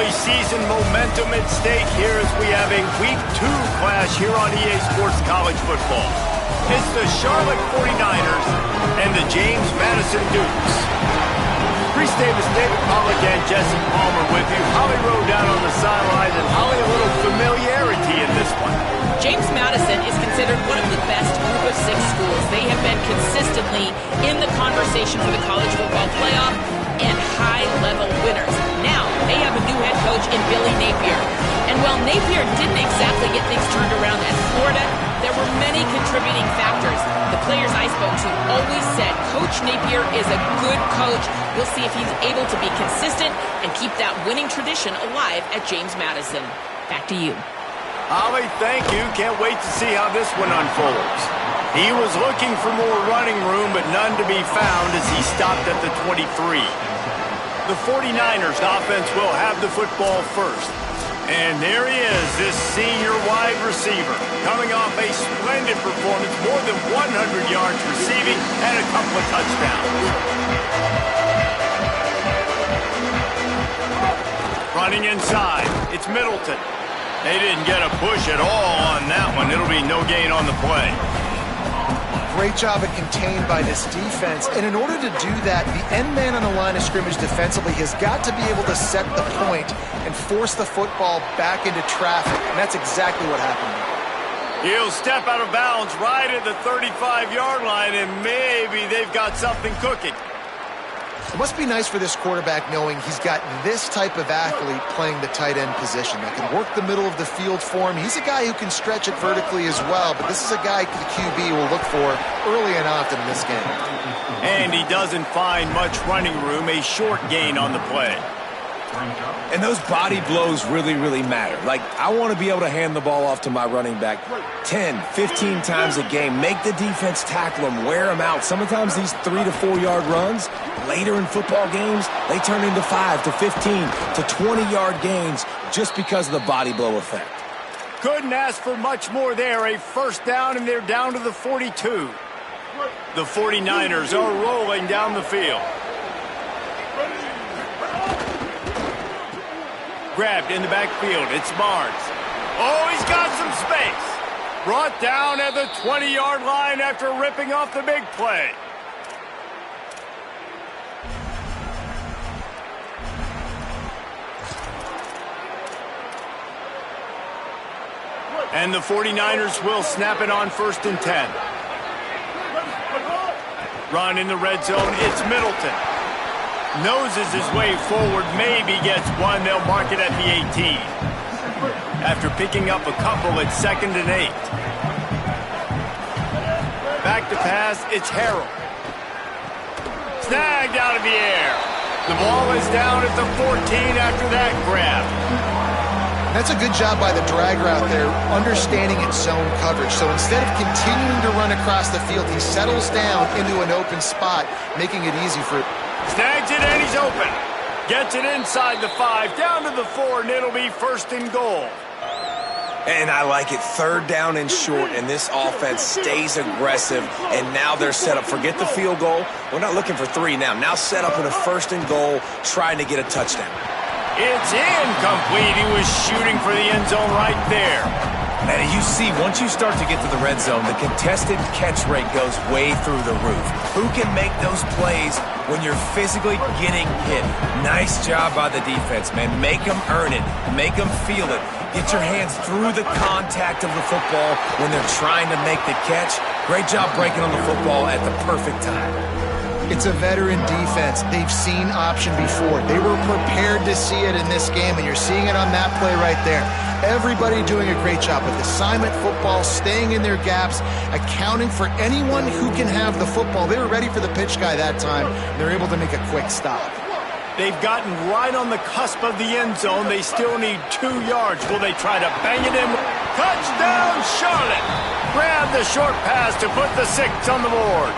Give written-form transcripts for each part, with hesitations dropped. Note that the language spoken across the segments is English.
Preseason momentum at stake here as we have a Week 2 clash here on EA Sports College Football. It's the Charlotte 49ers and the James Madison Dukes. Reese Davis, David Pollack, and Jesse Palmer with you. Holly Rowe down on the sideline, and Holly, a little familiarity in this one. James Madison is considered one of the best group of 6 schools. They have been consistently in the conversation for the college football playoff and high-level winners. Now, they have a new head coach in Billy Napier. And while Napier didn't exactly get things turned around at Florida, there were many contributing factors. The players I spoke to always said Coach Napier is a good coach. We'll see if he's able to be consistent and keep that winning tradition alive at James Madison. Back to you. Holly, thank you. Can't wait to see how this one unfolds. He was looking for more running room, but none to be found as he stopped at the 23. The 49ers offense will have the football first. And there he is, this senior wide receiver, coming off a splendid performance, more than 100 yards receiving and a couple of touchdowns. Running inside, it's Middleton. They didn't get a push at all on that one. It'll be no gain on the play. Great job of contained by this defense. And in order to do that, the end man on the line of scrimmage defensively has got to be able to set the point and force the football back into traffic. And that's exactly what happened. He'll step out of bounds right at the 35-yard line, and maybe they've got something cooking. It must be nice for this quarterback knowing he's got this type of athlete playing the tight end position that can work the middle of the field for him. He's a guy who can stretch it vertically as well, but this is a guy the QB will look for early and often in this game. And he doesn't find much running room, a short gain on the play. And those body blows really, really matter. Like, I want to be able to hand the ball off to my running back 10, 15 times a game. Make the defense tackle him, wear him out. Sometimes these 3 to 4 yard runs, later in football games, they turn into 5 to 15 to 20-yard gains just because of the body blow effect. Couldn't ask for much more there. A first down, and they're down to the 42. The 49ers are rolling down the field. Grabbed in the backfield. It's Barnes. Oh, he's got some space. Brought down at the 20-yard line after ripping off the big play. And the 49ers will snap it on 1st and 10. Run in the red zone. It's Middleton. Noses his way forward, maybe gets one. They'll mark it at the 18. After picking up a couple at 2nd and 8. Back to pass, it's Harrell. Snagged out of the air. The ball is down at the 14 after that grab. That's a good job by the drag route there, understanding its zone coverage. So instead of continuing to run across the field, he settles down into an open spot, making it easy for... Snags it and he's open. Gets it inside the 5, down to the 4, and it'll be 1st and goal. And I like it, 3rd down and short, and this offense stays aggressive, and now they're set up. Forget the field goal. We're not looking for 3 now. Now set up in a 1st and goal, trying to get a touchdown. It's incomplete. He was shooting for the end zone right there. And you see, once you start to get to the red zone, the contested catch rate goes way through the roof. Who can make those plays when you're physically getting hit? Nice job by the defense, man. Make them earn it. Make them feel it. Get your hands through the contact of the football when they're trying to make the catch. Great job breaking on the football at the perfect time. It's a veteran defense. They've seen option before. They were prepared to see it in this game, and you're seeing it on that play right there. Everybody doing a great job with assignment football, staying in their gaps, accounting for anyone who can have the football. They were ready for the pitch guy that time. They're able to make a quick stop. They've gotten right on the cusp of the end zone. They still need 2 yards. Will they try to bang it in? Touchdown, Charlotte! Grab the short pass to put the 6 on the board.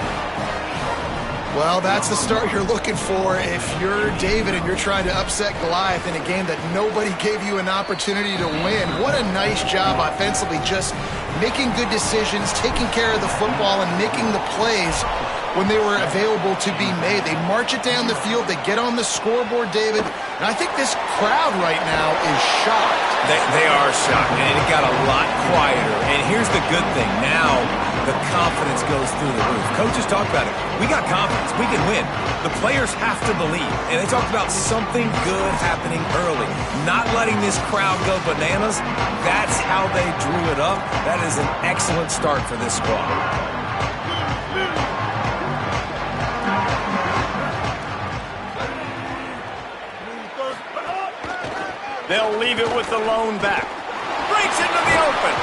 Well, that's the start you're looking for if you're David and you're trying to upset Goliath in a game that nobody gave you an opportunity to win. What a nice job offensively, just making good decisions, taking care of the football, and making the plays when they were available to be made. They march it down the field. They get on the scoreboard, David. And I think this crowd right now is shocked. They are shocked, and it got a lot quieter. And here's the good thing. Now the confidence goes through the roof. Coaches talk about it. We got confidence. We can win. The players have to believe. And they talked about something good happening early. Not letting this crowd go bananas. That's how they drew it up. That is an excellent start for this squad. They'll leave it with the lone back. Breaks into the open.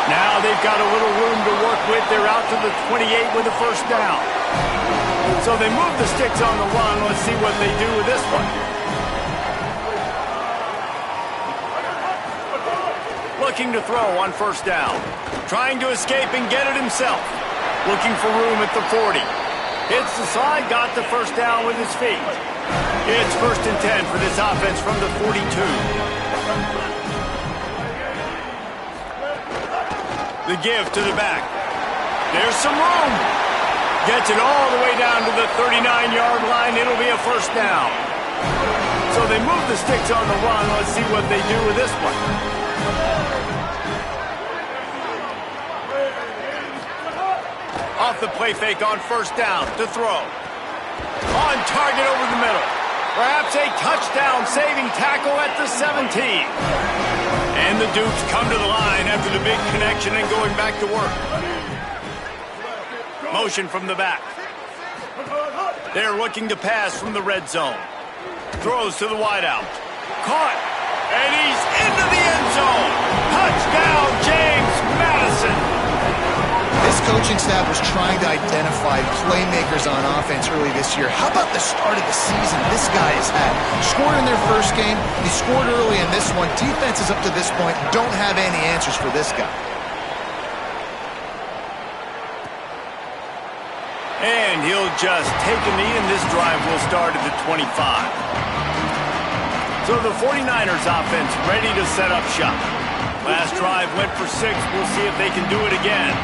Now they've got a little room to work with. They're out to the 28 with a first down. So they move the sticks on the run. Let's see what they do with this one. Looking to throw on first down. Trying to escape and get it himself. Looking for room at the 40. Hits the side, got the first down with his feet. It's 1st and 10 for this offense from the 42. The give to the back. There's some room. Gets it all the way down to the 39-yard line. It'll be a first down. So they move the sticks on the run. Let's see what they do with this one. Off the play fake on first down to throw. On target over the middle. Perhaps a touchdown-saving tackle at the 17. And the Dukes come to the line after the big connection and going back to work. Motion from the back. They're looking to pass from the red zone. Throws to the wideout. Caught. And he's into the end zone. Touchdown, James Madison. This coaching staff was trying to identify playmakers on offense early this year. How about the start of the season this guy has had? Scored in their first game. He scored early in this one. Defenses up to this point don't have any answers for this guy. And he'll just take a knee, and this drive will start at the 25. So the 49ers offense ready to set up shop. Last drive went for 6. We'll see if they can do it again.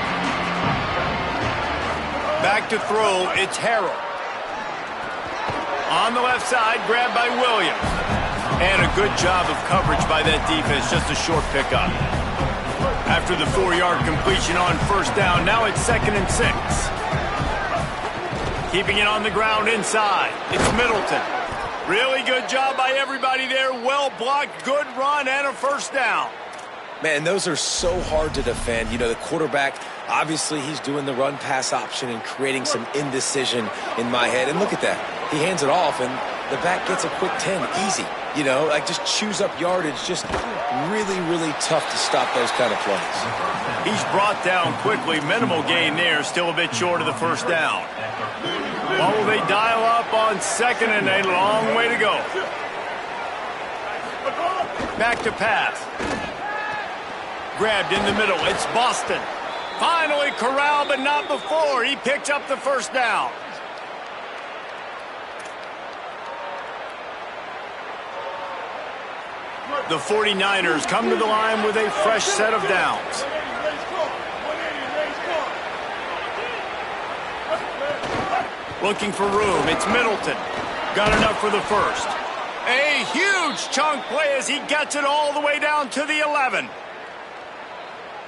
Back to throw, it's Harrell. On the left side, grabbed by Williams. And a good job of coverage by that defense, just a short pickup. After the 4-yard completion on first down, now it's 2nd and 6. Keeping it on the ground inside, it's Middleton. Really good job by everybody there, well blocked, good run, and a first down. Man, those are so hard to defend. You know, the quarterback, obviously he's doing the run-pass option and creating some indecision in my head. And look at that. He hands it off, and the back gets a quick 10. Easy. You know, like just chews up yardage. Just really, really tough to stop those kind of plays. He's brought down quickly. Minimal gain there. Still a bit short of the first down. What will they dial up on 2nd and a long way to go? Back to pass. Grabbed in the middle. It's Boston. Finally corralled, but not before. He picks up the first down. The 49ers come to the line with a fresh set of downs. Looking for room. It's Middleton. Got enough for the first. A huge chunk play as he gets it all the way down to the 11.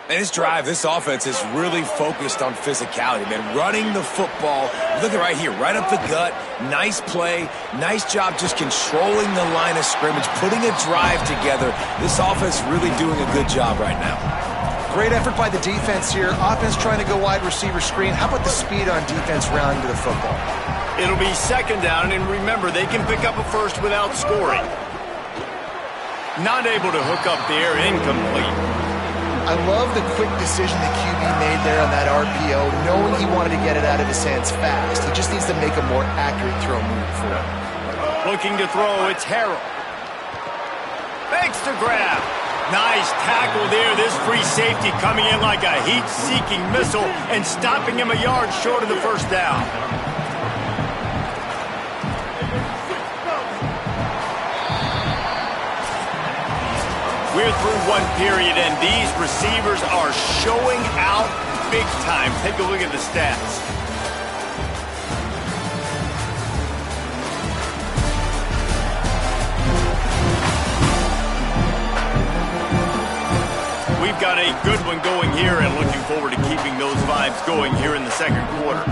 And this drive, this offense is really focused on physicality, man. Running the football. Look at right here, right up the gut. Nice play. Nice job just controlling the line of scrimmage, putting a drive together. This offense really doing a good job right now. Great effort by the defense here. Offense trying to go wide receiver screen. How about the speed on defense rounding to the football? It'll be 2nd down, and remember, they can pick up a first without scoring. Not able to hook up there, incomplete. I love the quick decision the QB made there on that RPO, knowing he wanted to get it out of his hands fast. He just needs to make a more accurate throw moving forward. Looking to throw, it's Harrell. Fakes to grab. Nice tackle there. This free safety coming in like a heat-seeking missile and stopping him a yard short of the first down. We're through one period, and these receivers are showing out big time. Take a look at the stats. a good one going here, and looking forward to keeping those vibes going here in the second quarter.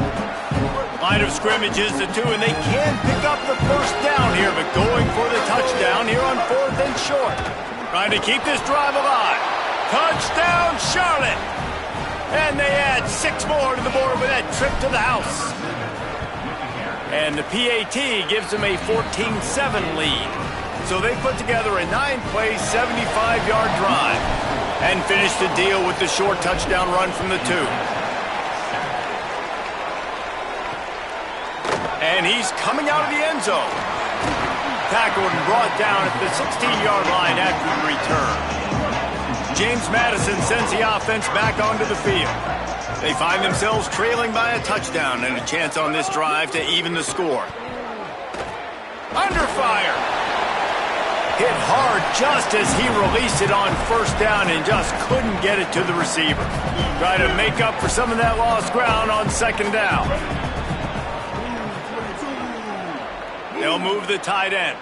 Line of scrimmage is the 2, and they can pick up the first down here, but going for the touchdown here on 4th and short. Trying to keep this drive alive. Touchdown, Charlotte! And they add 6 more to the board with that trip to the house. And the PAT gives them a 14-7 lead. So they put together a 9-play, 75-yard drive and finish the deal with the short touchdown run from the 2. And he's coming out of the end zone. Tackled and brought down at the 16-yard line after the return. James Madison sends the offense back onto the field. They find themselves trailing by a touchdown and a chance on this drive to even the score. Under fire. Hit hard just as he released it on first down and just couldn't get it to the receiver. Try to make up for some of that lost ground on second down. They'll move the tight end.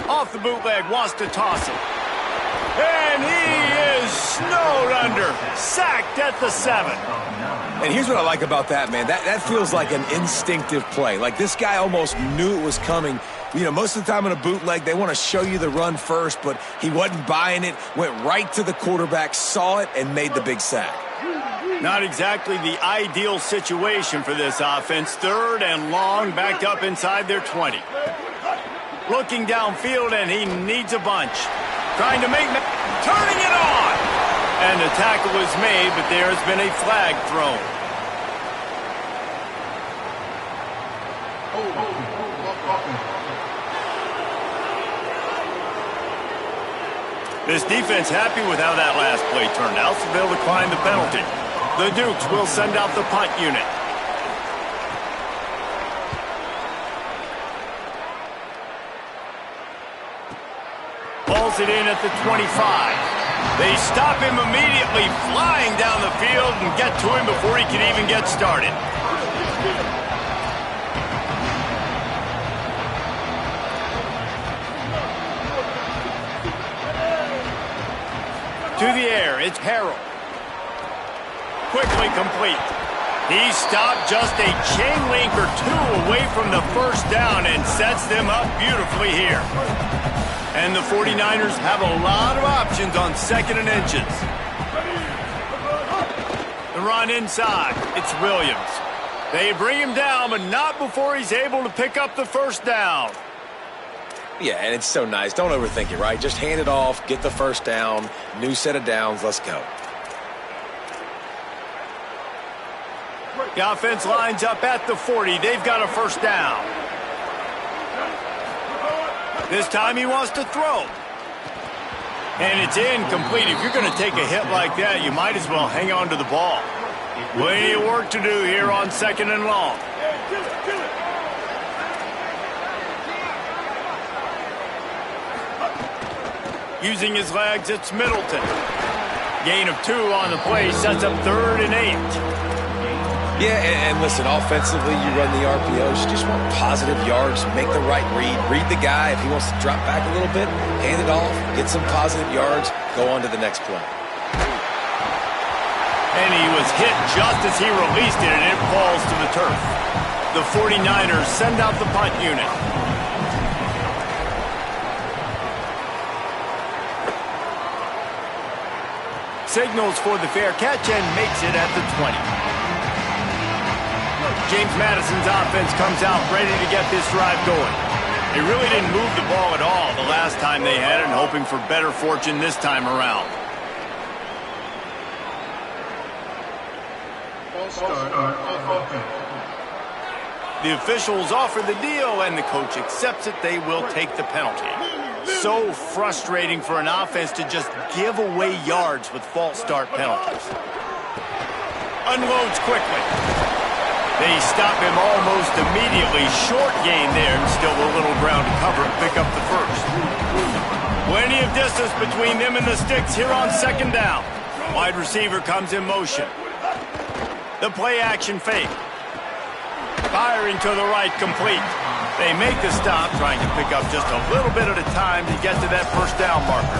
Off the bootleg, wants to toss it. And he is snowed under. Sacked at the 7. And here's what I like about that, man. That feels like an instinctive play. Like this guy almost knew it was coming. You know, most of the time in a bootleg, they want to show you the run first, but he wasn't buying it, went right to the quarterback, saw it, and made the big sack. Not exactly the ideal situation for this offense. 3rd and long, backed up inside their 20. Looking downfield, and he needs a bunch. Trying to make... turning it on! And the tackle is made, but there has been a flag thrown. This defense happy with how that last play turned out, so they'll decline the penalty. The Dukes will send out the punt unit. Pulls it in at the 25. They stop him immediately, flying down the field and get to him before he can even get started. To the air, it's Harrell. Quickly complete. He stopped just a chain link or 2 away from the first down and sets them up beautifully here. And the 49ers have a lot of options on 2nd and inches. The run inside. It's Williams. They bring him down, but not before he's able to pick up the first down. Yeah, and it's so nice. Don't overthink it, right? Just hand it off, get the first down, new set of downs, let's go. The offense lines up at the 40. They've got a first down. This time he wants to throw. And it's incomplete. If you're going to take a hit like that, you might as well hang on to the ball. Plenty of work to do here on 2nd and long. Using his legs, it's Middleton. Gain of 2 on the play sets up 3rd and 8. Yeah, and listen, offensively, you run the RPOs. You just want positive yards, make the right read. Read the guy. If he wants to drop back a little bit, hand it off, get some positive yards, go on to the next play. And he was hit just as he released it, and it falls to the turf. The 49ers send out the punt unit. Signals for the fair catch and makes it at the 20. James Madison's offense comes out ready to get this drive going. They really didn't move the ball at all the last time they had it, and hoping for better fortune this time around. The officials offer the deal, and the coach accepts it. They will take the penalty. So frustrating for an offense to just give away yards with false start penalties. Unloads quickly. They stop him almost immediately. Short gain there, and still a little ground to cover to pick up the first. Plenty of distance between them and the sticks here on 2nd down. Wide receiver comes in motion. The play action fake. Firing to the right, complete. They make the stop, trying to pick up just a little bit at a time to get to that first down marker.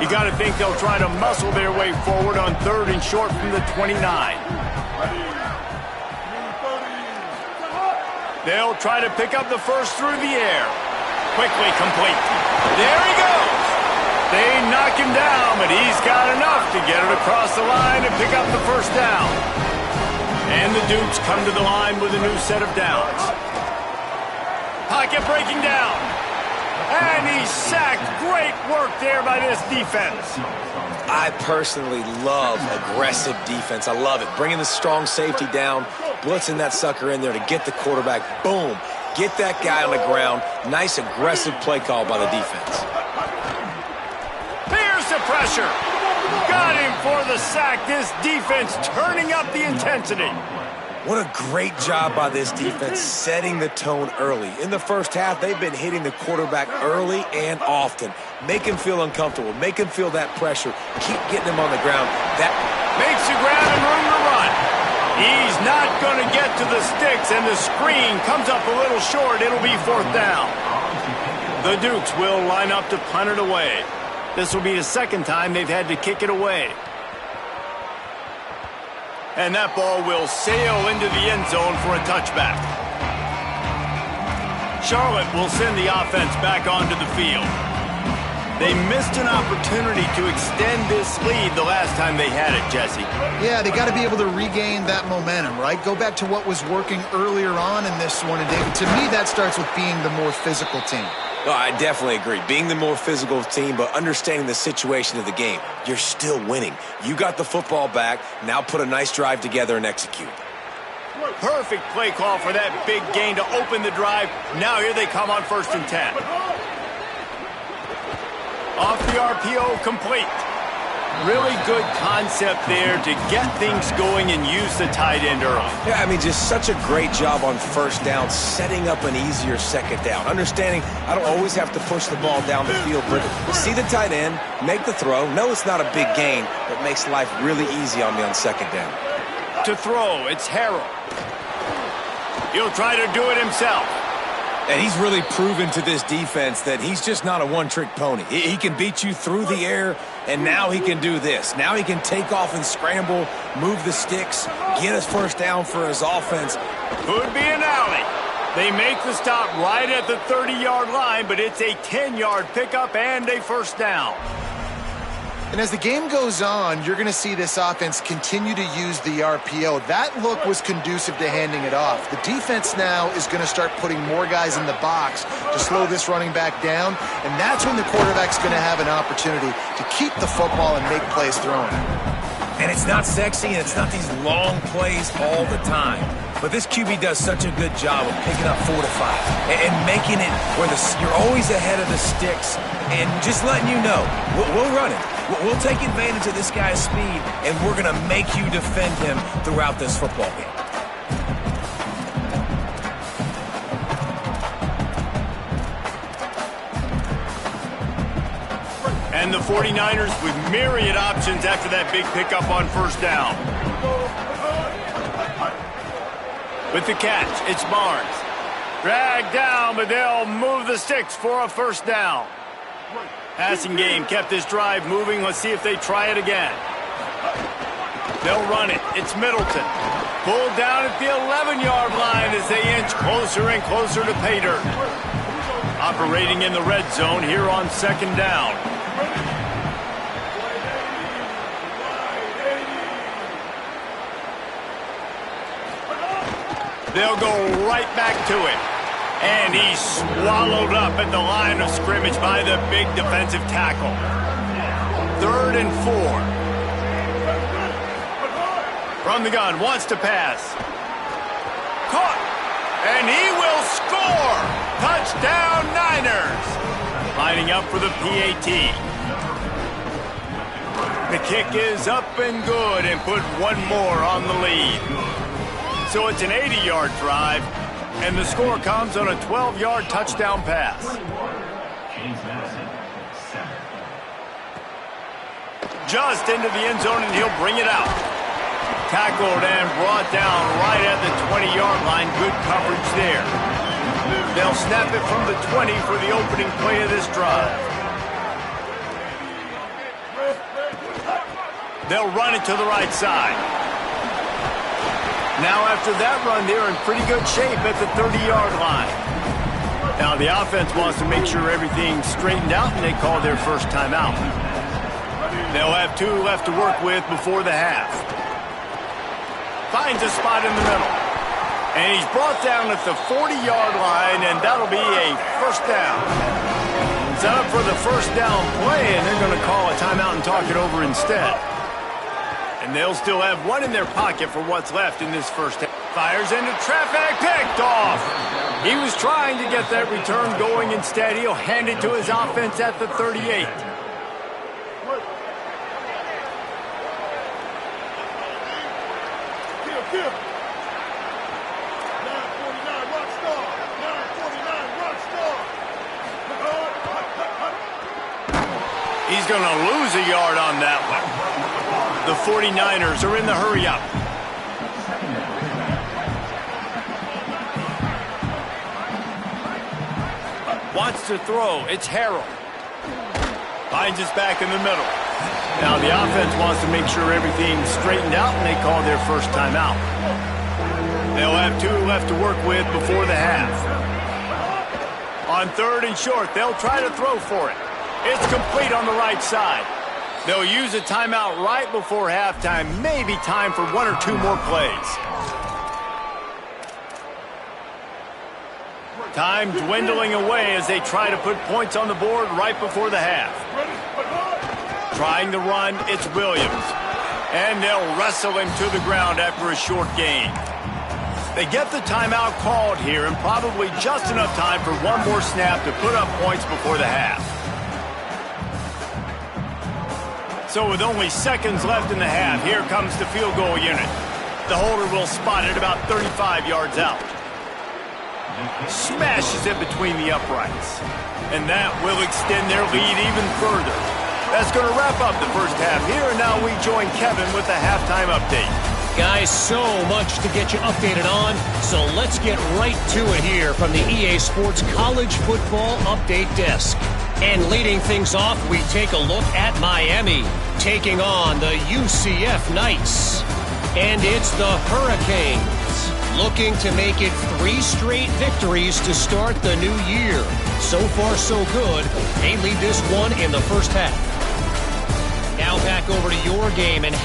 You got to think they'll try to muscle their way forward on 3rd and short from the 29. They'll try to pick up the first through the air. Quickly complete. There he goes. They knock him down, but he's got enough to get it across the line and pick up the first down. And the Dukes come to the line with a new set of downs. Pocket breaking down. And he's sacked. Great work there by this defense. I personally love aggressive defense. I love it. Bringing the strong safety down, blitzing that sucker in there to get the quarterback. Boom. Get that guy on the ground. Nice aggressive play call by the defense. Here's the pressure. Got him for the sack. This defense turning up the intensity. What a great job by this defense setting the tone early. In the first half, they've been hitting the quarterback early and often. Make him feel uncomfortable. Make him feel that pressure. Keep getting him on the ground. That makes the ground and room to run. He's not going to get to the sticks, and the screen comes up a little short. It'll be 4th down. The Dukes will line up to punt it away. This will be the 2nd time they've had to kick it away. And that ball will sail into the end zone for a touchback. Charlotte will send the offense back onto the field. They missed an opportunity to extend this lead the last time they had it, Jesse. Yeah, they got to be able to regain that momentum, right? Go back to what was working earlier on in this one. And, David, to me, that starts with being the more physical team. No, I definitely agree. Being the more physical team, but understanding the situation of the game. You're still winning. You got the football back. Now put a nice drive together and execute. Perfect play call for that big gain to open the drive. Now here they come on 1st and 10. Off the RPO, complete. Really good concept there to get things going and use the tight end early. Yeah, I mean, just such a great job on 1st down, setting up an easier 2nd down. Understanding I don't always have to push the ball down the field, but see the tight end, make the throw. No, it's not a big gain, but makes life really easy on me on 2nd down. To throw, it's Harrell. He'll try to do it himself. And he's really proven to this defense that he's just not a one-trick pony. He can beat you through the air, and now he can do this. Now he can take off and scramble, move the sticks, get his 1st down for his offense. Could be an alley. They make the stop right at the 30-yard line, but it's a 10-yard pickup and a 1st down. And as the game goes on, you're going to see this offense continue to use the RPO. That look was conducive to handing it off. The defense now is going to start putting more guys in the box to slow this running back down, and that's when the quarterback's going to have an opportunity to keep the football and make plays throwing it. And it's not sexy, and it's not these long plays all the time. But this QB does such a good job of picking up 4 to 5 and making it where you're always ahead of the sticks and just letting you know, we'll run it. We'll take advantage of this guy's speed, and we're going to make you defend him throughout this football game. And the 49ers with myriad options after that big pickup on 1st down. With the catch, it's Barnes. Dragged down, but they'll move the sticks for a 1st down. Passing game kept this drive moving. Let's see if they try it again. They'll run it. It's Middleton. Pulled down at the 11-yard line as they inch closer and closer to pay dirt. Operating in the red zone here on 2nd down. They'll go right back to it. And he's swallowed up at the line of scrimmage by the big defensive tackle. 3rd and 4. From the gun, wants to pass. Caught. And he will score. Touchdown, Niners. Lining up for the PAT. The kick is up and good and put one more on the lead. So it's an 80-yard drive. And the score comes on a 12-yard touchdown pass. Just into the end zone, and he'll bring it out. Tackled and brought down right at the 20-yard line. Good coverage there. They'll snap it from the 20 for the opening play of this drive. They'll run it to the right side. Now after that run, they're in pretty good shape at the 30-yard line. Now the offense wants to make sure everything's straightened out, and they call their first timeout. They'll have 2 left to work with before the half. Finds a spot in the middle. And he's brought down at the 40-yard line, and that'll be a first down. Set up for the first down play, and they're going to call a timeout and talk it over instead. And they'll still have 1 in their pocket for what's left in this first half. Fires into traffic, picked off. He was trying to get that return going. Instead, he'll hand it to his offense at the 38. He's going to lose a yard on that one. The 49ers are in the hurry-up. Wants to throw. It's Harrell. Finds us back in the middle. Now the offense wants to make sure everything's straightened out, and they call their first timeout. They'll have 2 left to work with before the half. On 3rd and short, they'll try to throw for it. It's complete on the right side. They'll use a timeout right before halftime. Maybe time for 1 or 2 more plays. Time dwindling away as they try to put points on the board right before the half. Trying to run, it's Williams. And they'll wrestle him to the ground after a short gain. They get the timeout called here, and probably just enough time for 1 more snap to put up points before the half. So with only seconds left in the half, here comes the field goal unit. The holder will spot it about 35 yards out. Smashes it between the uprights. And that will extend their lead even further. That's going to wrap up the first half here, and now we join Kevin with the halftime update. Guys, so much to get you updated on, so let's get right to it here from the EA Sports College Football Update Desk. And leading things off, we take a look at Miami, taking on the UCF Knights. And it's the Hurricanes, looking to make it 3 straight victories to start the new year. So far, so good. They lead this one in the first half. Now back over to your game and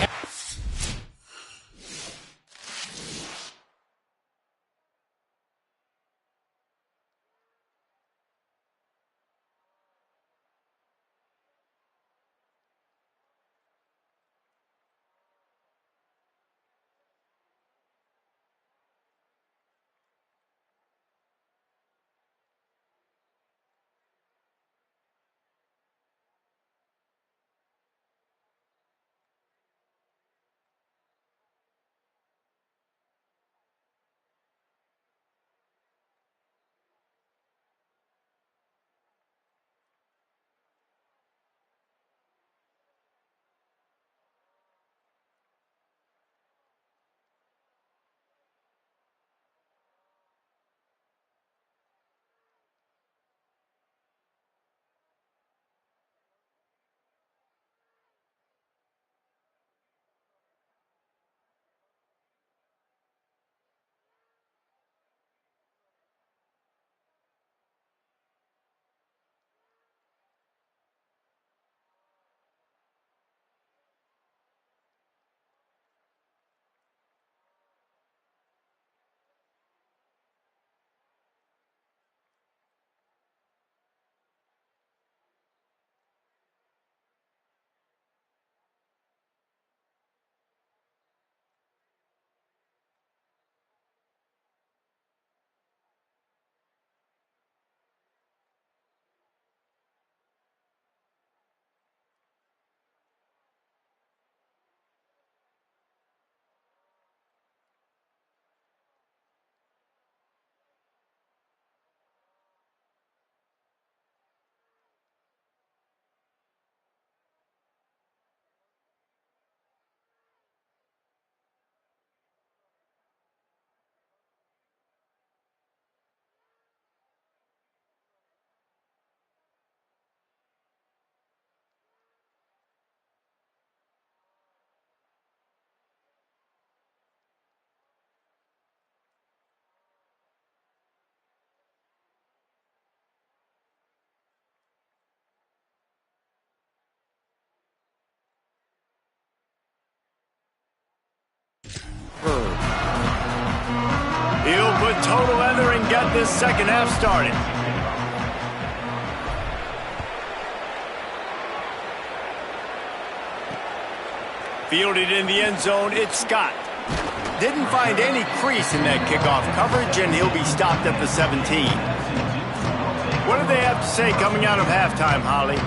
He'll put toe leather and get this second half started. Fielded in the end zone, it's Scott. Didn't find any crease in that kickoff coverage, and he'll be stopped at the 17. What do they have to say coming out of halftime, Holly?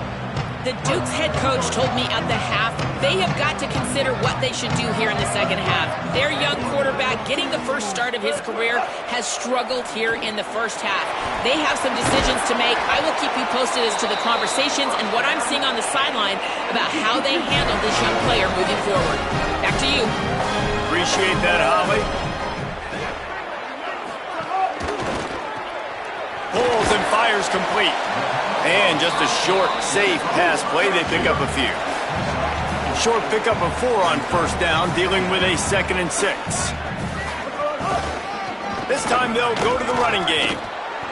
The Dukes head coach told me at the half they have got to consider what they should do here in the second half. Their young quarterback, getting the first start of his career, has struggled here in the first half. They have some decisions to make. I will keep you posted as to the conversations and what I'm seeing on the sideline about how they handle this young player moving forward. Back to you. Appreciate that, Holly. Pulls and fires complete. And just a short, safe pass play. They pick up a few. Short pickup of 4 on first down, dealing with a 2nd and 6. This time they'll go to the running game.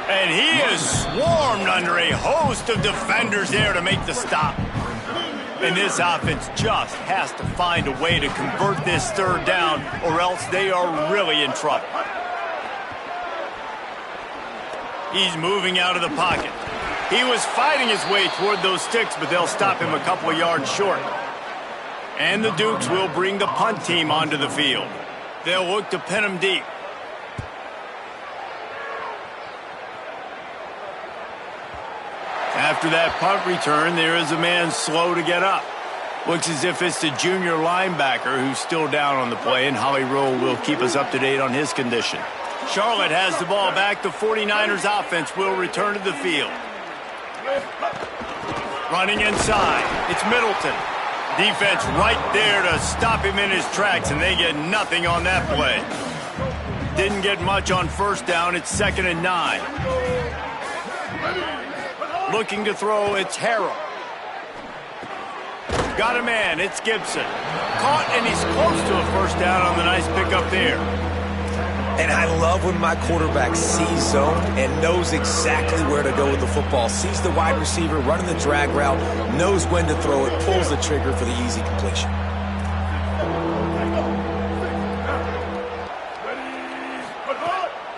And he is swarmed under a host of defenders there to make the stop. And this offense just has to find a way to convert this third down, or else they are really in trouble. He's moving out of the pocket. He was fighting his way toward those sticks, but they'll stop him a couple of yards short. And the Dukes will bring the punt team onto the field. They'll look to pin him deep. After that punt return, there is a man slow to get up. Looks as if it's the junior linebacker who's still down on the play, and Holly Rowe will keep us up to date on his condition. Charlotte has the ball back. The 49ers offense will return to the field. Running inside, it's Middleton. Defense right there to stop him in his tracks, and they get nothing on that play. Didn't get much on first down. It's 2nd and 9. Looking to throw, it's Harrell. Got a man, it's Gibson. Caught, and he's close to a first down on the nice pickup there. And I love when my quarterback sees zone and knows exactly where to go with the football. Sees the wide receiver running the drag route, knows when to throw it, pulls the trigger for the easy completion.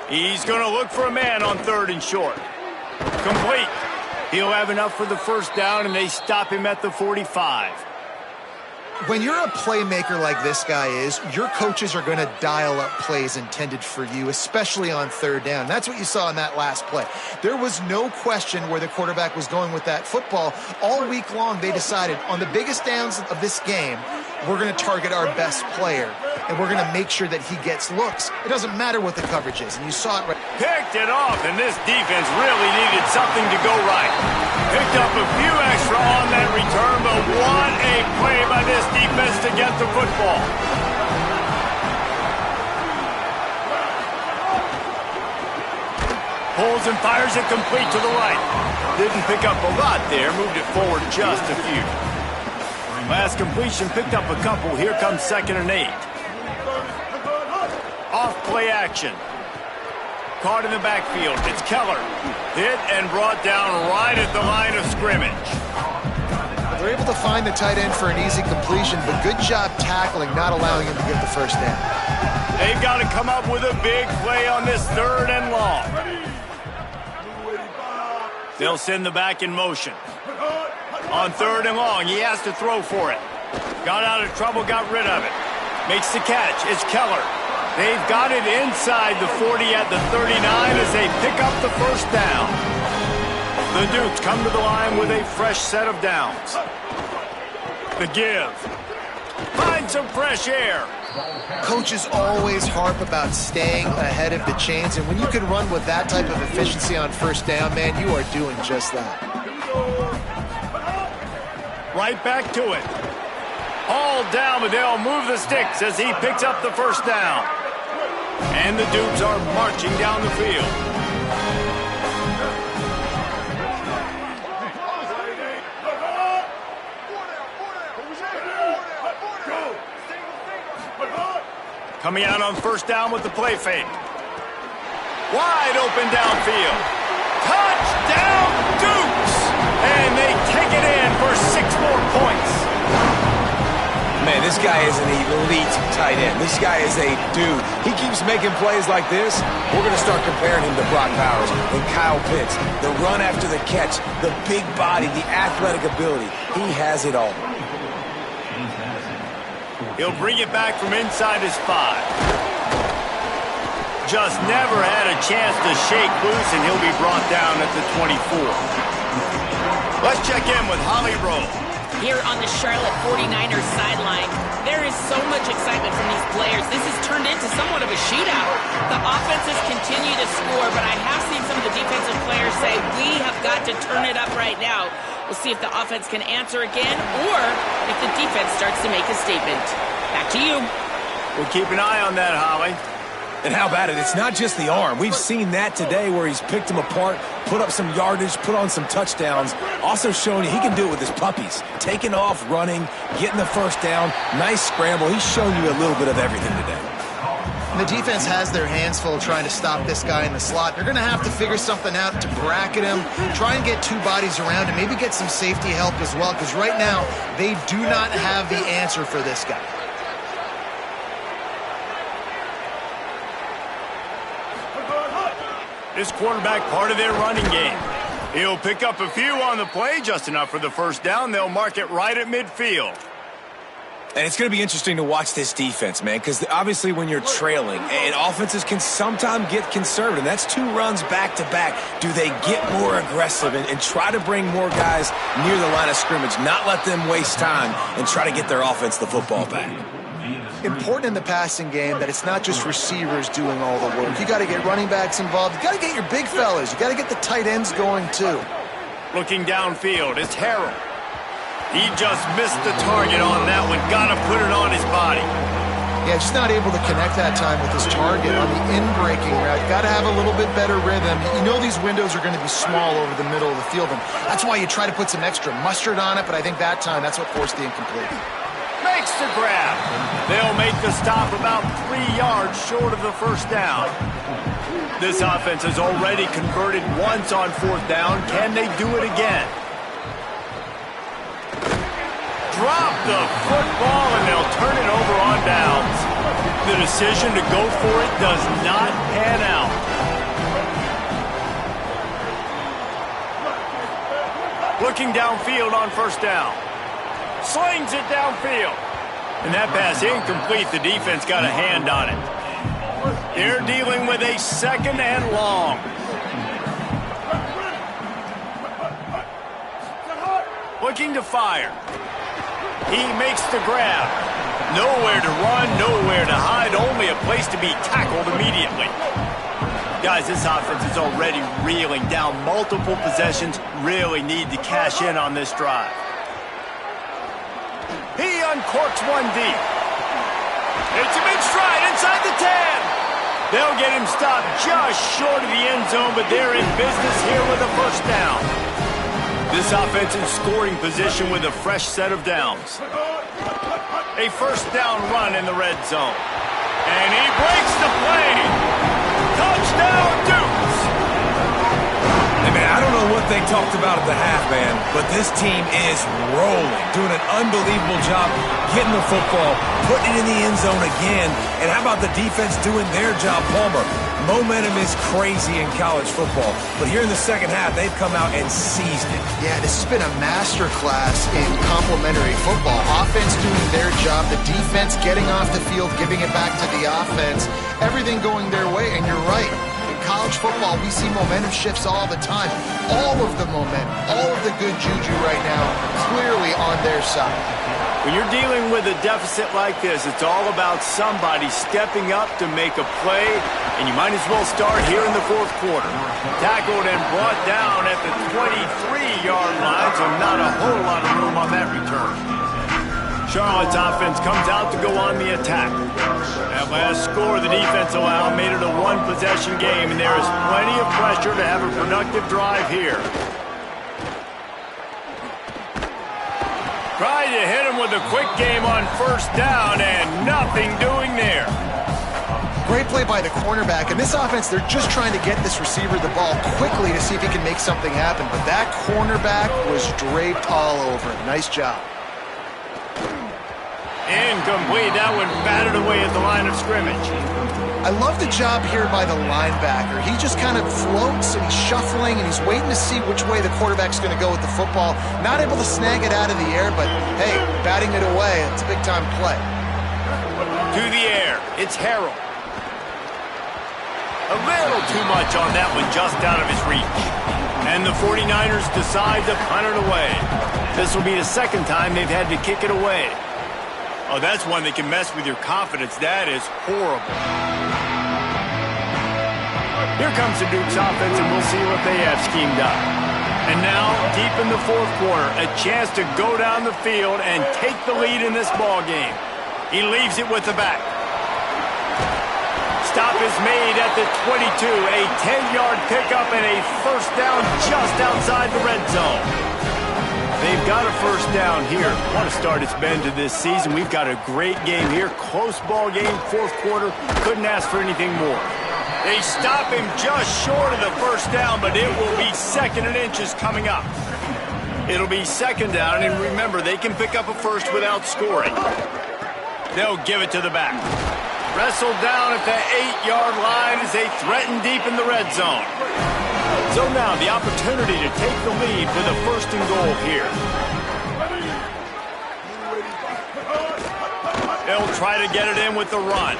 He's going to look for a man on 3rd and short. Complete. He'll have enough for the first down, and they stop him at the 45. When you're a playmaker like this guy is, your coaches are going to dial up plays intended for you, especially on 3rd down. That's what you saw in that last play. There was no question where the quarterback was going with that football. All week long, they decided on the biggest downs of this game, we're going to target our best player, and we're going to make sure that he gets looks. It doesn't matter what the coverage is, and you saw it right. Picked it off, and this defense really needed something to go right. Picked up a few extra on that return, but what a play by this defense to get the football. Pulls and fires it complete to the right. Didn't pick up a lot there, moved it forward just a few. Last completion picked up a couple. Here comes 2nd and 8. Off play action. Caught in the backfield. It's Keller. Hit and brought down right at the line of scrimmage. They're able to find the tight end for an easy completion, but good job tackling, not allowing him to get the first down. They've got to come up with a big play on this 3rd and long. They'll send the back in motion. On 3rd and long, he has to throw for it. Got out of trouble, got rid of it. Makes the catch. It's Keller. They've got it inside the 40 at the 39 as they pick up the first down. The Dukes come to the line with a fresh set of downs. The give. Find some fresh air. Coaches always harp about staying ahead of the chains, and when you can run with that type of efficiency on first down, man, you are doing just that. Right back to it. All down, but they'll move the sticks as he picks up the first down. And the Dukes are marching down the field. Coming out on first down with the play fake. Wide open downfield. Touchdown, Dukes! And they take it in for 6 more points. Man, this guy is an elite tight end. This guy is a dude. He keeps making plays like this. We're going to start comparing him to Brock Bowers and Kyle Pitts. The run after the catch, the big body, the athletic ability. He has it all. He'll bring it back from inside his 5. Just never had a chance to shake loose, and he'll be brought down at the 24. Let's check in with Holly Rowe. Here on the Charlotte 49ers sideline, there is so much excitement from these players. This has turned into somewhat of a shootout. The offenses continue to score, but I have seen some of the defensive players say, we have got to turn it up right now. We'll see if the offense can answer again, or if the defense starts to make a statement. Back to you. We'll keep an eye on that, Holly. And how about it? It's not just the arm. We've seen that today where he's picked them apart, put up some yardage, put on some touchdowns. Also showing you he can do it with his puppies. Taking off, running, getting the first down. Nice scramble. He's shown you a little bit of everything today. And the defense has their hands full trying to stop this guy in the slot. They're going to have to figure something out to bracket him, try and get 2 bodies around him, maybe get some safety help as well, because right now they do not have the answer for this guy. This quarterback part of their running game. He'll pick up a few on the play, just enough for the first down. They'll mark it right at midfield. And it's going to be interesting to watch this defense, man, because obviously when you're trailing, and offenses can sometimes get conservative. That's 2 runs back-to-back. Do they get more aggressive and try to bring more guys near the line of scrimmage, not let them waste time, and try to get their offense the football back? Important in the passing game that it's not just receivers doing all the work. You got to get running backs involved. You got to get your big fellas. You got to get the tight ends going too. Looking downfield, it's Harrell. He just missed the target on that one. Got to put it on his body. Yeah, just not able to connect that time with his target on the in-breaking route. Got to have a little bit better rhythm. You know these windows are going to be small over the middle of the field, and that's why you try to put some extra mustard on it, but I think that time that's what forced the incomplete. Makes the grab. They'll make the stop about 3 yards short of the first down. This offense has already converted once on 4th down. Can they do it again? Drop the football, and they'll turn it over on downs. The decision to go for it does not pan out. Looking downfield on 1st down. Slings it downfield. And that pass incomplete. The defense got a hand on it. They're dealing with a 2nd and long. Looking to fire. He makes the grab. Nowhere to run, nowhere to hide, only a place to be tackled immediately. Guys, this offense is already reeling down multiple possessions. Really need to cash in on this drive. He uncorks one deep. It's him in stride inside the 10. They'll get him stopped just short of the end zone, but they're in business here with a 1st down. This offense in scoring position with a fresh set of downs. A 1st down run in the red zone. And he breaks the play. Touchdown, Dukes! Hey, man, I don't know what they talked about at the half, man, but this team is rolling, doing an unbelievable job getting the football, putting it in the end zone again. And how about the defense doing their job, Palmer? Momentum is crazy in college football, but here in the 2nd half, they've come out and seized it. Yeah, this has been a masterclass in complementary football. Offense doing their job, the defense getting off the field, giving it back to the offense, everything going their way, and you're right. In college football, we see momentum shifts all the time. All of the momentum, all of the good juju right now, clearly on their side. When you're dealing with a deficit like this, it's all about somebody stepping up to make a play, and you might as well start here in the 4th quarter. Tackled and brought down at the 23-yard line, so not a whole lot of room on that return. Charlotte's offense comes out to go on the attack. That last score the defense allowed made it a 1-possession game, and there is plenty of pressure to have a productive drive here. Tried to hit him with a quick game on 1st down, and nothing doing there. Great play by the cornerback, and this offense, they're just trying to get this receiver the ball quickly to see if he can make something happen, but that cornerback was draped all over him. Nice job. Incomplete. That one batted away at the line of scrimmage. I love the job here by the linebacker. He just kind of floats and he's shuffling and he's waiting to see which way the quarterback's going to go with the football. Not able to snag it out of the air, but hey, batting it away, it's a big-time play. To the air, it's Harrell. A little too much on that one, just out of his reach. And the 49ers decide to punt it away. This will be the second time they've had to kick it away. Oh, that's one that can mess with your confidence. That is horrible. Here comes the Dukes offense, and we'll see what they have schemed up. And now, deep in the fourth quarter, a chance to go down the field and take the lead in this ball game. He leaves it with the back. Stop is made at the 22. A 10-yard pickup and a first down just outside the red zone. They've got a first down here. Want to start its bend to this season. We've got a great game here. Close ball game, fourth quarter. Couldn't ask for anything more. They stop him just short of the first down, but it will be second and inches coming up. It'll be second down, and remember, they can pick up a first without scoring. They'll give it to the back. Wrestled down at the 8-yard line as they threaten deep in the red zone. So now the opportunity to take the lead with a first and goal here. They'll try to get it in with the run.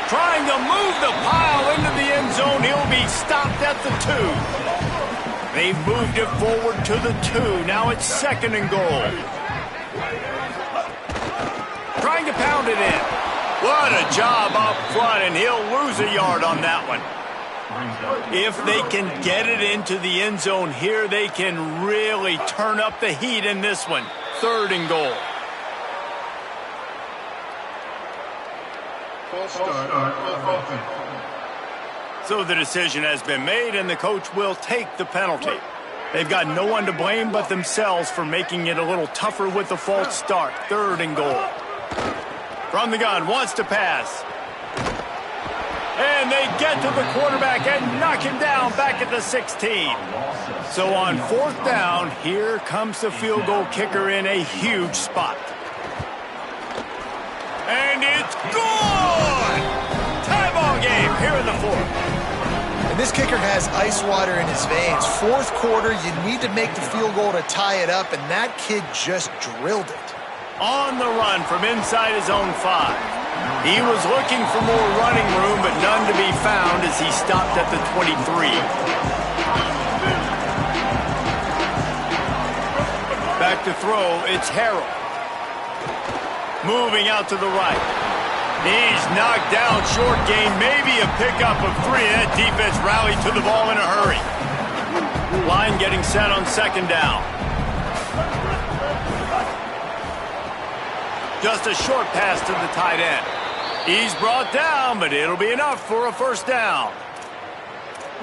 Trying to move the pile into the end zone. He'll be stopped at the 2. They've moved it forward to the 2. Now it's second and goal. Trying to pound it in. What a job up front, and he'll lose a yard on that one. If they can get it into the end zone here, they can really turn up the heat in this one. Third and goal. So the decision has been made, and the coach will take the penalty. They've got no one to blame but themselves for making it a little tougher with the false start. Third and goal. From the gun, wants to pass. And they get to the quarterback and knock him down back at the 16. So on fourth down, here comes the field goal kicker in a huge spot. And it's good! Tie ball game here in the fourth. And this kicker has ice water in his veins. Fourth quarter, you need to make the field goal to tie it up, and that kid just drilled it. On the run from inside his own 5. He was looking for more running room, but none to be found as he stopped at the 23. Back to throw, it's Harrell. Moving out to the right. He's knocked down, short gain, maybe a pickup of 3. That defense rallied to the ball in a hurry. Line getting set on second down. Just a short pass to the tight end. He's brought down, but it'll be enough for a first down.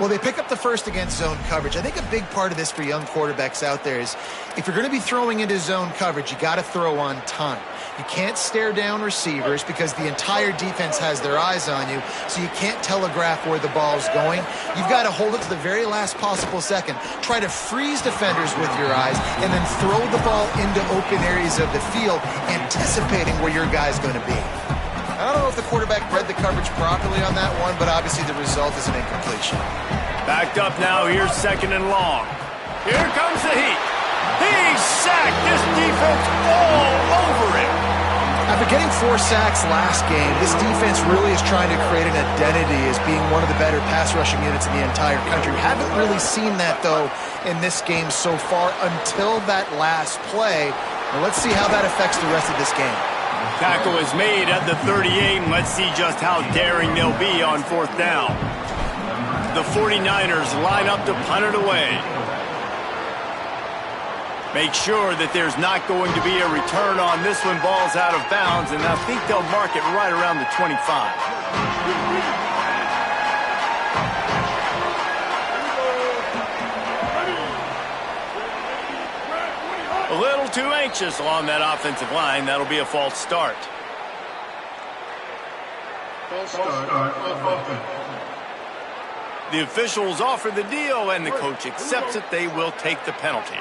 Well, they pick up the first against zone coverage. I think a big part of this for young quarterbacks out there is if you're going to be throwing into zone coverage, you got to throw on time. You can't stare down receivers because the entire defense has their eyes on you, so you can't telegraph where the ball's going. You've got to hold it to the very last possible second. Try to freeze defenders with your eyes and then throw the ball into open areas of the field, anticipating where your guy's going to be. I don't know if the quarterback read the coverage properly on that one, but obviously the result is an incompletion. Backed up now, here's second and long. Here comes the heat. He's sacked. This defense all over him. After getting 4 sacks last game, this defense really is trying to create an identity as being one of the better pass rushing units in the entire country. Haven't really seen that, though, in this game so far until that last play. Well, let's see how that affects the rest of this game. Tackle is made at the 38, and let's see just how daring they'll be on fourth down. The 49ers line up to punt it away. Make sure that there's not going to be a return on this one. Ball's out of bounds, and I think they'll mark it right around the 25. A little too anxious along that offensive line. That'll be a false start. The officials offer the deal, and the coach accepts it. They will take the penalty.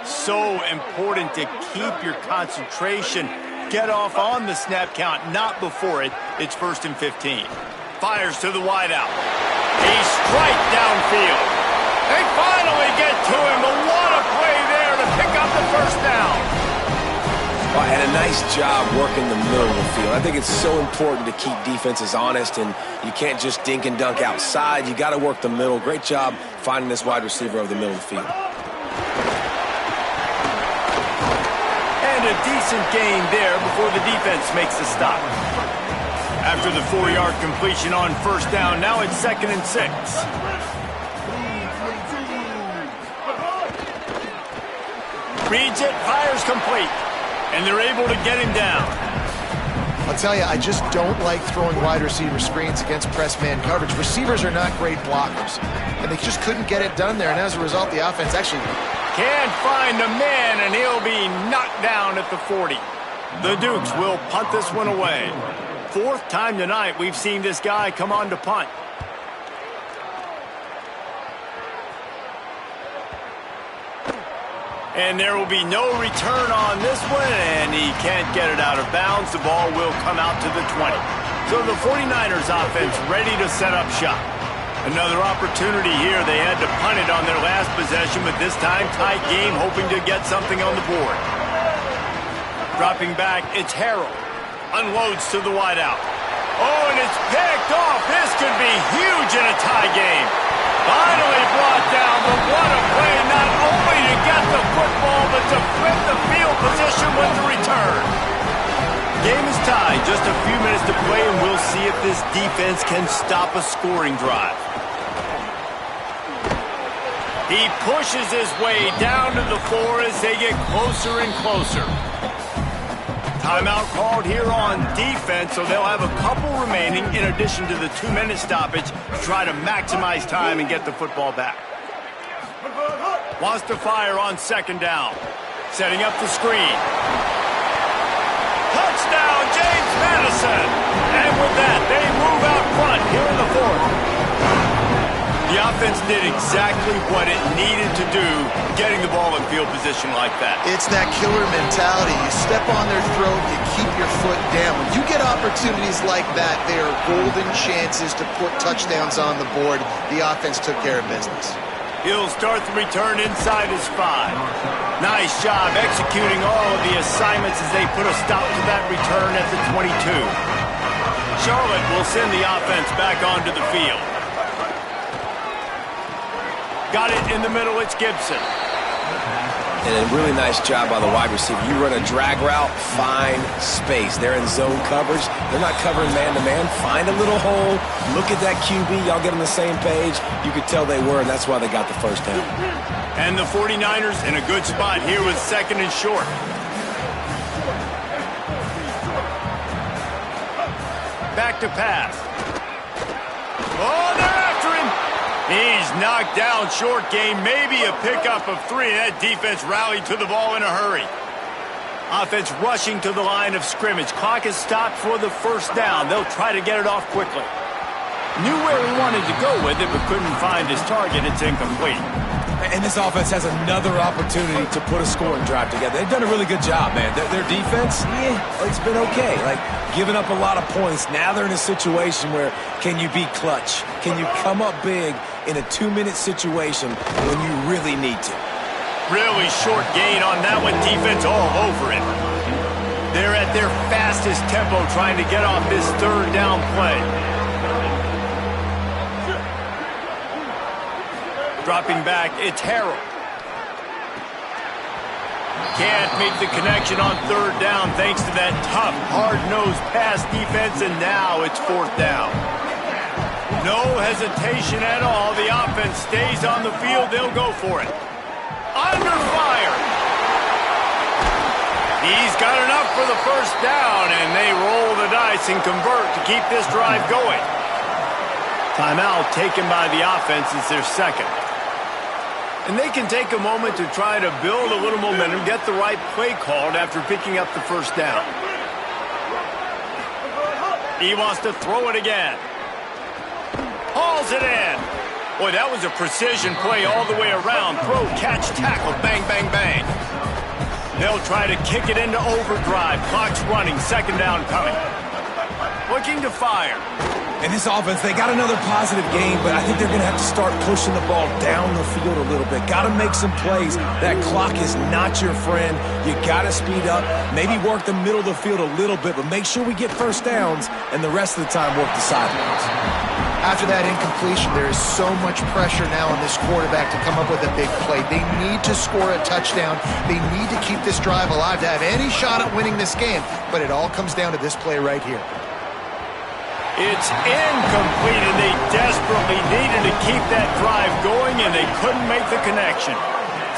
So important to keep your concentration get off on the snap count, not before it. It's 1st and 15. Fires to the wideout. A strike downfield. They finally get to him, but what a play there to pick up the first down. Well, and a nice job working the middle of the field. I think it's so important to keep defenses honest, and you can't just dink and dunk outside. You got to work the middle. Great job finding this wide receiver over the middle of the field. And a decent gain there before the defense makes the stop. After the 4-yard completion on first down, now it's 2nd and 6. Reads it, fires complete. And they're able to get him down. I'll tell you, I just don't like throwing wide receiver screens against press man coverage. Receivers are not great blockers, and they just couldn't get it done there. And as a result, the offense actually can't find a man, and he'll be knocked down at the 40. The Dukes will punt this one away. 4th time tonight we've seen this guy come on to punt. And there will be no return on this one, and he can't get it out of bounds. The ball will come out to the 20. So the 49ers offense ready to set up shop. Another opportunity here. They had to punt it on their last possession, but this time tight game, hoping to get something on the board. Dropping back, it's Harrell. Unloads to the wideout. Oh, and it's picked off. This could be huge in a tie game. Finally brought down, but what a play, not only to get the football, but to flip the field position with the return. Game is tied, just a few minutes to play, and we'll see if this defense can stop a scoring drive. He pushes his way down to the floor as they get closer and closer. Timeout called here on defense, so they'll have a couple remaining in addition to the 2-minute stoppage to try to maximize time and get the football back. Wants to fire on 2nd down. Setting up the screen. Touchdown, James Madison! And with that, they move out front here in the 4th. The offense did exactly what it needed to do, getting the ball in field position like that. It's that killer mentality. You step on their throat, you keep your foot down. When you get opportunities like that, they are golden chances to put touchdowns on the board. The offense took care of business. He'll start the return inside his 5. Nice job executing all of the assignments as they put a stop to that return at the 22. Charlotte will send the offense back onto the field. Got it in the middle, it's Gibson. And a really nice job by the wide receiver. You run a drag route, find space. They're in zone coverage. They're not covering man-to-man. Find a little hole. Look at that QB. Y'all get on the same page. You could tell they were, and that's why they got the first down. And the 49ers in a good spot here with 2nd and short. Back to pass. Oh, they're after him. He's knocked down short game, maybe a pickup of 3. That defense rallied to the ball in a hurry. Offense rushing to the line of scrimmage. Clock is stopped for the first down. They'll try to get it off quickly. Knew where he wanted to go with it, but couldn't find his target. It's incomplete. And this offense has another opportunity to put a scoring drive together. They've done a really good job, man. Their defense, it's been okay. Like, giving up a lot of points. Now they're in a situation where can you be clutch? Can you come up big in a 2-minute situation when you really need to? Really short gain on that one. Defense all over it. They're at their fastest tempo trying to get off this 3rd down play. Dropping back, it's Harrell. Can't make the connection on 3rd down thanks to that tough, hard-nosed pass defense, and now it's 4th down. No hesitation at all. The offense stays on the field. They'll go for it. Under fire. He's got enough for the first down, and they roll the dice and convert to keep this drive going. Timeout taken by the offense. It's their 2nd. And they can take a moment to try to build a little momentum, get the right play called after picking up the first down. He wants to throw it again. Hauls it in. Boy, that was a precision play all the way around. Throw, catch, tackle, bang, bang, bang. They'll try to kick it into overdrive. Clock's running. Second down coming. Looking to fire. And this offense, they got another positive game, but I think they're going to have to start pushing the ball down the field a little bit. Got to make some plays. That clock is not your friend. You got to speed up, maybe work the middle of the field a little bit, but make sure we get first downs and the rest of the time work the sidelines. After that incompletion, there is so much pressure now on this quarterback to come up with a big play. They need to score a touchdown. They need to keep this drive alive to have any shot at winning this game, but it all comes down to this play right here. It's incomplete, and they desperately needed to keep that drive going, and they couldn't make the connection.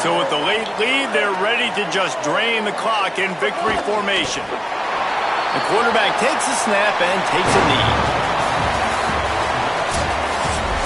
So with the late lead, they're ready to just drain the clock in victory formation. The quarterback takes a snap and takes a knee.